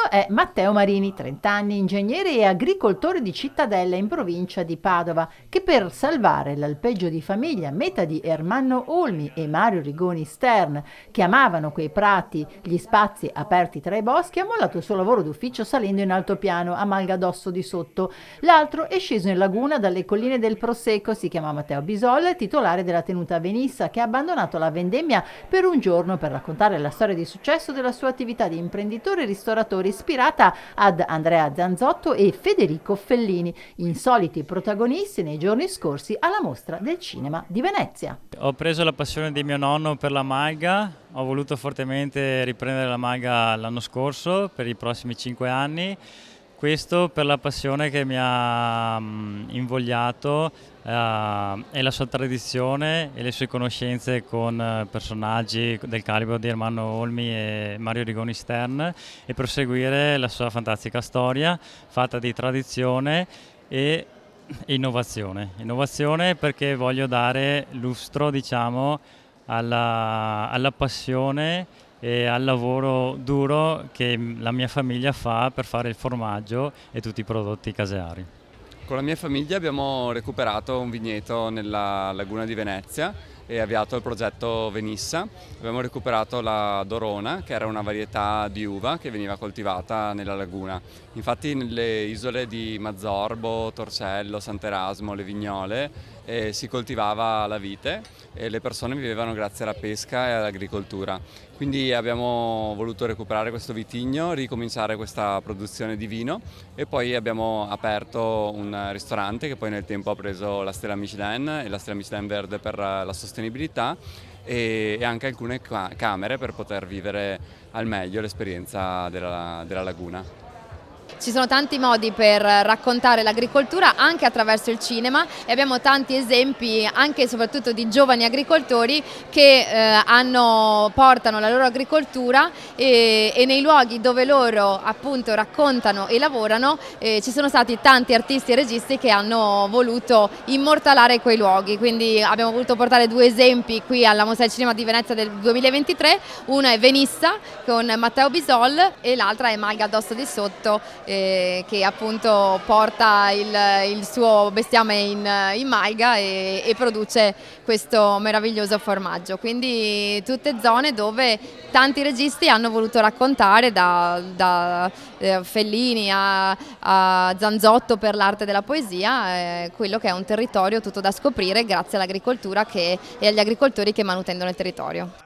è Matteo Marini, 30 anni, ingegnere e agricoltore di Cittadella in provincia di Padova, che per salvare l'alpeggio di famiglia, meta di Ermanno Olmi e Mario Rigoni Stern, che amavano quei prati, gli spazi aperti tra i boschi, ha mollato il suo lavoro d'ufficio salendo in altopiano a Malgadosso di Sotto. L'altro è sceso in laguna dalle colline del Prosecco, si chiama Matteo Bisol, titolare della tenuta Venissa, che ha abbandonato la vendemmia per un giorno per raccontare la storia di successo della sua attività di imprenditore e ristoratore ispirata ad Andrea Zanzotto e Federico Fellini, insoliti protagonisti nei giorni scorsi alla Mostra del Cinema di Venezia. Ho preso la passione di mio nonno per la malga, ho voluto fortemente riprendere la malga l'anno scorso per i prossimi 5 anni. Questo per la passione che mi ha invogliato e la sua tradizione e le sue conoscenze con personaggi del calibro di Ermanno Olmi e Mario Rigoni Stern e proseguire la sua fantastica storia fatta di tradizione e innovazione. Innovazione perché voglio dare lustro, diciamo, alla passione e al lavoro duro che la mia famiglia fa per fare il formaggio e tutti i prodotti caseari. Con la mia famiglia abbiamo recuperato un vigneto nella laguna di Venezia e avviato il progetto Venissa. Abbiamo recuperato la Dorona, che era una varietà di uva che veniva coltivata nella laguna. Infatti nelle isole di Mazzorbo, Torcello, Sant'Erasmo, Le Vignole si coltivava la vite e le persone vivevano grazie alla pesca e all'agricoltura. Quindi abbiamo voluto recuperare questo vitigno, ricominciare questa produzione di vino e poi abbiamo aperto un ristorante che poi nel tempo ha preso la stella Michelin e la stella Michelin verde per la sostenibilità e anche alcune camere per poter vivere al meglio l'esperienza della laguna. Ci sono tanti modi per raccontare l'agricoltura anche attraverso il cinema e abbiamo tanti esempi anche e soprattutto di giovani agricoltori che portano la loro agricoltura e nei luoghi dove loro appunto raccontano e lavorano ci sono stati tanti artisti e registi che hanno voluto immortalare quei luoghi, quindi abbiamo voluto portare due esempi qui alla Mostra del Cinema di Venezia del 2023, uno è Venissa con Matteo Bisol e l'altra è Malgadosso di Sotto che appunto porta il suo bestiame in malga e produce questo meraviglioso formaggio. Quindi tutte zone dove tanti registi hanno voluto raccontare, da Fellini a Zanzotto per l'arte della poesia, quello che è un territorio tutto da scoprire grazie all'agricoltura e agli agricoltori che manutengono il territorio.